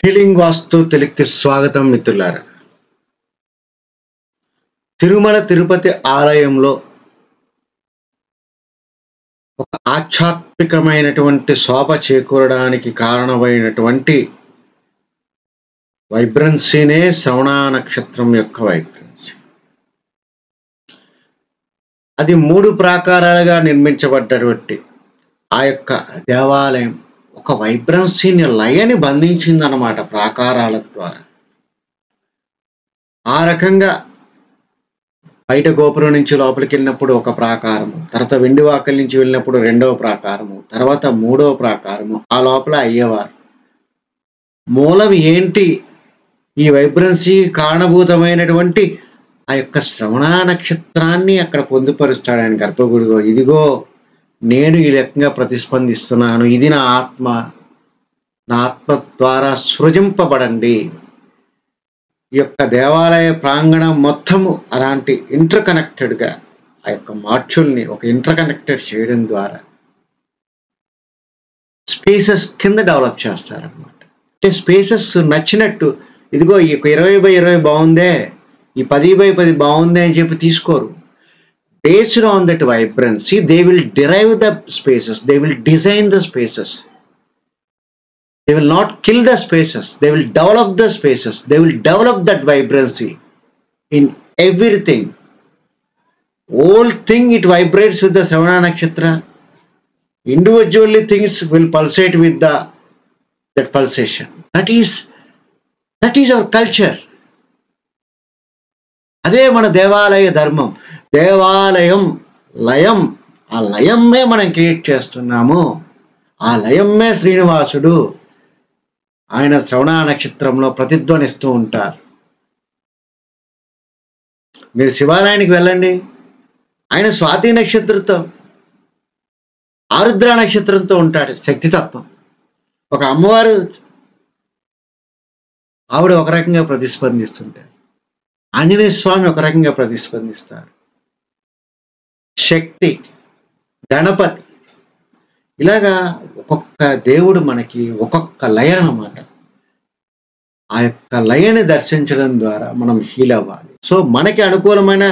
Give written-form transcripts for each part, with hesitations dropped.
Healing వాస్తు తెలుగుకి స్వాగతం మిత్రులారా. తిరుమల తిరుపతి ఆలయంలో ఒక ఆధ్యాత్మికమైనటువంటి శోభ చేకూరడానికి కారణమైనటువంటి వైబ్రెన్సీనే శ్రవణ నక్షత్రం యొక్క వైబ్రెన్సీ. అది 3 ప్రాకారాలుగా నిర్మించబడ్డటువంటి ఆ యొక్క దేవాలయం ఒక వైబ్రెన్సీని లయని బంధించిందన్నమాట ప్రాకారాల ద్వారా. ఆ రకంగా బయట గోపురం నుంచి లోపలికి వెళ్ళినప్పుడు ఒక ప్రాకారము, తర్వాత వెండివాకల నుంచి వెళ్ళినప్పుడు 2వ ప్రాకారము, తర్వాత 3వ ప్రాకారము, ఆ లోపల అయ్యేవారు. మూలం ఏంటి? ఈ వైబ్రెన్సీ కారణభూతమైనటువంటి ఆ యొక్క శ్రవణ నక్షత్రాన్ని అక్కడ పొందుపరుస్తాడు ఆయన గర్భగుడిలో. ఇదిగో నేను ఈ రకంగా ప్రతిస్పందిస్తున్నాను, ఇది నా ఆత్మ, నా ఆత్మ ద్వారా సృజింపబడండి. ఈ యొక్క దేవాలయ ప్రాంగణం మొత్తము అలాంటి ఇంటర్కనెక్టెడ్గా ఆ యొక్క మాడ్యూల్ని ఒక ఇంటర్కనెక్టెడ్ చేయడం ద్వారా స్పేసెస్ కింద డెవలప్ చేస్తారనమాట. అంటే స్పేసెస్ నచ్చినట్టు, ఇదిగో ఈ 20x20 బాగుందే, ఈ 10x10 బాగుందే అని చెప్పి తీసుకోరు. Based on that vibrancy, they will derive the spaces, they will design the spaces. They will not kill the spaces, they will develop the spaces, they will develop that vibrancy in everything. Whole thing it vibrates with the Shravana Nakshatra. Individually things will pulsate with that pulsation. That is our culture. అదే మన దేవాలయ ధర్మం. దేవాలయం లయం, ఆ లయమే మనం create చేస్తున్నాము. ఆ లయమే శ్రీనివాసుడు. ఆయన శ్రవణ నక్షత్రంలో ప్రతిధ్వనిస్తూ ఉంటారు. మీరు శివాలయానికి వెళ్ళండి, ఆయన స్వాతి నక్షత్రంతో, ఆరుద్ర నక్షత్రంతో ఉంటాడు, శక్తితత్వం. ఒక అమ్మవారు ఆవిడ ఒక రకంగా ప్రతిస్పందిస్తుంటారు, ఆంజనేయ స్వామి ఒక రకంగా ప్రతిస్పందిస్తారు, శక్తి, గణపతి, ఇలాగా ఒక్కొక్క దేవుడు మనకి ఒక్కొక్క లయ అన్నమాట. ఆ యొక్క లయని దర్శించడం ద్వారా మనం హీల్ అవ్వాలి. సో మనకి అనుకూలమైన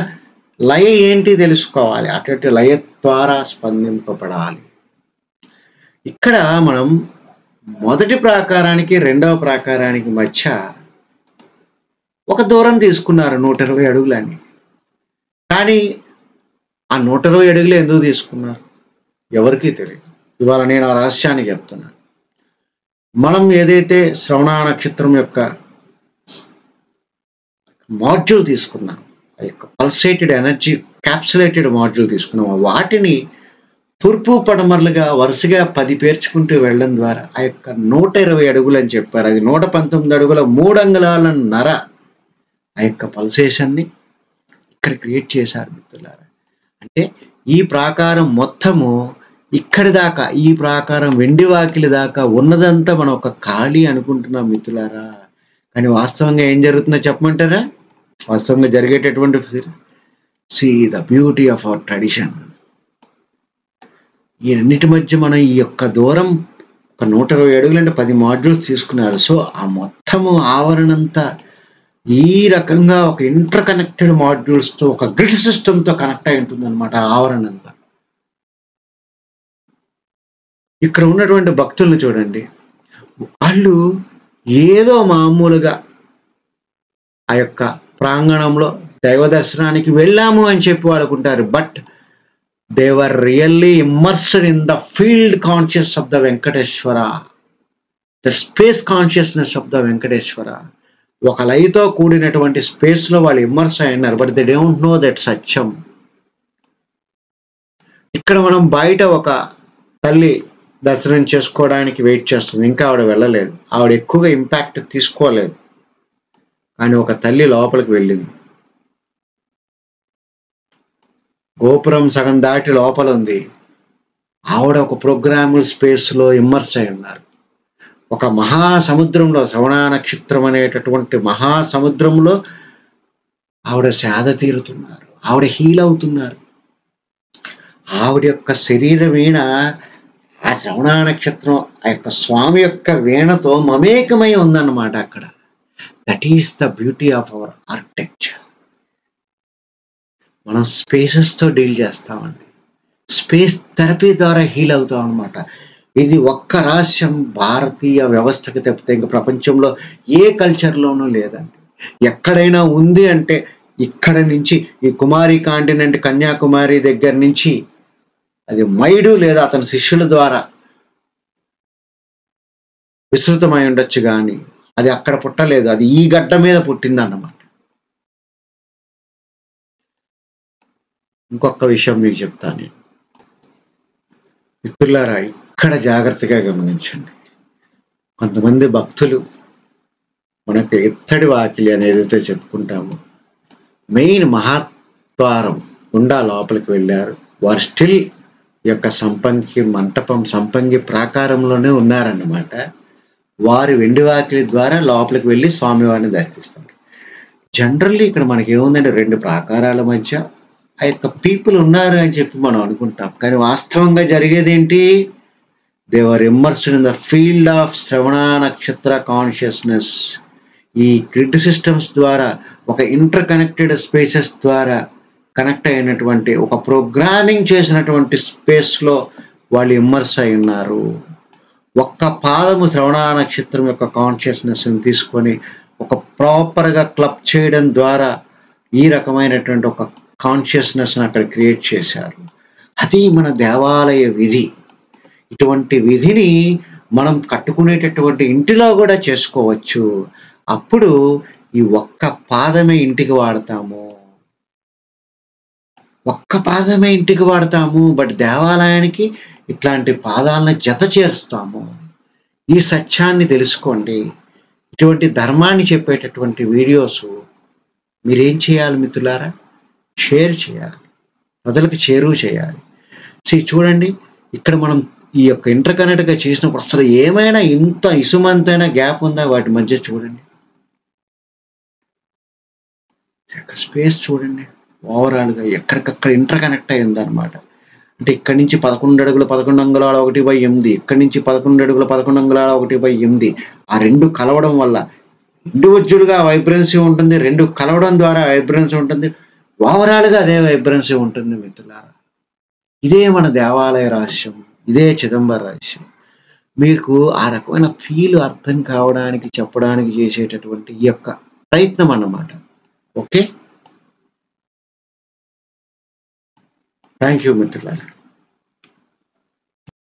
లయ ఏంటి తెలుసుకోవాలి, అటువంటి లయ ద్వారా స్పందింపబడాలి. ఇక్కడ మనం మొదటి ప్రాకారానికి 2వ ప్రాకారానికి మధ్య ఒక దూరం తీసుకున్నారు, 120 అడుగులని. కానీ ఆ 120 అడుగులు ఎందుకు తీసుకున్నారు ఎవరికీ తెలియదు. ఇవాళ నేను ఆ రహస్యాన్ని చెప్తున్నాను. మనం ఏదైతే శ్రవణ నక్షత్రం యొక్క మాడ్యూల్ తీసుకున్నాం, ఆ యొక్క పల్సేటెడ్ ఎనర్జీ క్యాప్సులేటెడ్ మాడ్యూల్ తీసుకున్నాము, వాటిని తూర్పు పడమరలుగా వరుసగా 10 పేర్చుకుంటూ వెళ్ళడం ద్వారా ఆ యొక్క 120 అడుగులు అని చెప్పారు. అది 119 అడుగుల 3 అంగుళాల నర ఆ యొక్క పల్సేషన్ని ఇక్కడ క్రియేట్ చేశారు మిత్రులారా. అంటే ఈ ప్రాకారం మొత్తము ఇక్కడి దాకా, ఈ ప్రాకారం వెండివాకిలి దాకా ఉన్నదంతా మనం ఒక ఖాళీ అనుకుంటున్నాం మిత్రులారా. కానీ వాస్తవంగా ఏం జరుగుతుందో చెప్పమంటారా? వాస్తవంగా జరిగేటటువంటి see the beauty of our tradition. ఈ రెండింటి మధ్య మనం ఈ యొక్క దూరం ఒక 120 అడుగులు అంటే 10 మాడ్యూల్స్ తీసుకున్నారు. సో ఆ మొత్తము ఆవరణంతా ఈ రకంగా ఒక ఇంటర్ కనెక్టెడ్ మాడ్యూల్స్తో, ఒక గ్రిడ్ సిస్టమ్తో కనెక్ట్ అయి ఉంటుంది అనమాట ఆవరణ అంతా. ఇక్కడ ఉన్నటువంటి భక్తులను చూడండి, వాళ్ళు ఏదో మామూలుగా ఆ యొక్క ప్రాంగణంలో దైవ దర్శనానికి వెళ్ళాము అని చెప్పి వాడుకుంటారు. But they were really immersed in the field conscious of the Venkateswara, the space consciousness of the Venkateswara. ఒక లయతో కూడినటువంటి స్పేస్లో వాళ్ళు ఇమ్మర్స్ అయినారు. But they don't know that సత్యం. ఇక్కడ మనం బయట ఒక తల్లి దర్శనం చేసుకోవడానికి వెయిట్ చేస్తుంది, ఇంకా ఆవిడ వెళ్ళలేదు, ఆవిడ ఎక్కువగా ఇంపాక్ట్ తీసుకోలేదు. కానీ ఒక తల్లి లోపలికి వెళ్ళింది, గోపురం సగం దాటి లోపల ఉంది, ఆవిడ ఒక ప్రోగ్రాముల్ స్పేస్లో ఇమ్మర్స్ అయి ఉన్నారు. ఒక మహాసముద్రంలో, శ్రవణ నక్షత్రం అనేటటువంటి మహాసముద్రంలో ఆవిడ సేద తీరుతున్నారు, ఆవిడ హీల్ అవుతున్నారు. ఆవిడ యొక్క శరీరమీన ఆ శ్రవణ నక్షత్రం ఆ యొక్క స్వామి యొక్క వీణతో మమేకమై ఉందన్నమాట అక్కడ. That is the beauty of hour architecture. మనం స్పేసెస్తో డీల్ చేస్తామండి. స్పేస్ థెరపీ ద్వారా హీల్ అవుతాం అనమాట. ఇది ఒక్క రహస్యం భారతీయ వ్యవస్థకి తప్పితే ఇంక ప్రపంచంలో ఏ కల్చర్లోనూ లేదండి. ఎక్కడైనా ఉంది అంటే ఇక్కడ నుంచి ఈ కుమారి కాంటినెంట్ కన్యాకుమారి దగ్గర నుంచి అది మైడు లేదా అతని శిష్యుల ద్వారా విస్తృతమై ఉండొచ్చు, కానీ అది అక్కడ పుట్టలేదు, అది ఈ గడ్డ మీద పుట్టిందన్నమాట. ఇంకొక విషయం మీకు చెప్తాను నేను. మిత్రులారా, ఇక్కడ జాగ్రత్తగా గమనించండి. కొంతమంది భక్తులు మనకు ఇత్తడి వాకిలి అని ఏదైతే చెప్పుకుంటామో, మెయిన్ మహాద్వారం గుండా లోపలికి వెళ్ళారు. వారు స్టిల్ ఈ యొక్క సంపంగి మంటపం, సంపంగి ప్రాకారంలోనే ఉన్నారన్నమాట. వారి వెండి వాకిలి ద్వారా లోపలికి వెళ్ళి స్వామివారిని దర్శిస్తారు. జనరల్లీ ఇక్కడ మనకి ఏముందంటే 2 ప్రాకారాల మధ్య ఆ యొక్క పీపుల్ ఉన్నారు అని చెప్పి మనం అనుకుంటాం, కానీ వాస్తవంగా జరిగేది ఏంటి? They were immersed in the field of శ్రవణ నక్షత్ర కాన్షియస్నెస్. ఈ గ్రిడ్ సిస్టమ్స్ ద్వారా, ఒక ఇంటర్ కనెక్టెడ్ స్పేసెస్ ద్వారా కనెక్ట్ అయినటువంటి, ఒక ప్రోగ్రామింగ్ చేసినటువంటి స్పేస్లో వాళ్ళు ఇమ్మర్స్ అయి ఉన్నారు. ఒక్క పాదము శ్రవణ నక్షత్రం యొక్క కాన్షియస్నెస్ని తీసుకొని ఒక ప్రాపర్గా క్లబ్ చేయడం ద్వారా ఈ రకమైనటువంటి ఒక కాన్షియస్నెస్ని అక్కడ క్రియేట్ చేశారు. అది మన దేవాలయ విధి. ఇటువంటి విధిని మనం కట్టుకునేటటువంటి ఇంటిలో కూడా చేసుకోవచ్చు. అప్పుడు ఈ ఒక్క పాదమే ఇంటికి వాడతాము, ఒక్క పాదమే ఇంటికి వాడతాము, బట్ దేవాలయానికి ఇట్లాంటి పాదాలను జత చేస్తాము. ఈ సత్యాన్ని తెలుసుకోండి. ఇటువంటి ధర్మాన్ని చెప్పేటటువంటి వీడియోస్ మీరేం చేయాలి మిత్రులారా? షేర్ చేయాలి, ప్రజలకు చేరువ చేయాలి. చూడండి, ఇక్కడ మనం ఈ యొక్క ఇంటర్ కనెక్ట్గా చేసినప్పుడు అసలు ఏమైనా ఇంత ఇసుమంతైనా గ్యాప్ ఉందా వాటి మధ్య? చూడండి, స్పేస్ చూడండి, ఓవరాల్గా ఎక్కడికక్కడ ఇంటర్ కనెక్ట్ అయ్యింది అనమాట. అంటే ఇక్కడి నుంచి 11 అడుగుల 11 అంగుళాల 1/8, ఇక్కడి నుంచి 11 అడుగుల 11 అంగుళాల 1/8. ఆ 2 కలవడం వల్ల ఇండివిజువల్గా వైబ్రెన్సీ ఉంటుంది, 2 కలవడం ద్వారా వైబ్రెన్సీ ఉంటుంది, ఓవరాల్గా అదే వైబ్రెన్సీ ఉంటుంది మిత్రులారా. ఇదే మన దేవాలయ రహస్యం, ఇదే చిదంబర రహస్యం. మీకు ఆ రకమైన ఫీల్ అర్థం కావడానికి చెప్పడానికి చేసేటటువంటి ఈ యొక్క ప్రయత్నం అన్నమాట. ఓకే, థ్యాంక్ యూ మిత్రులారా.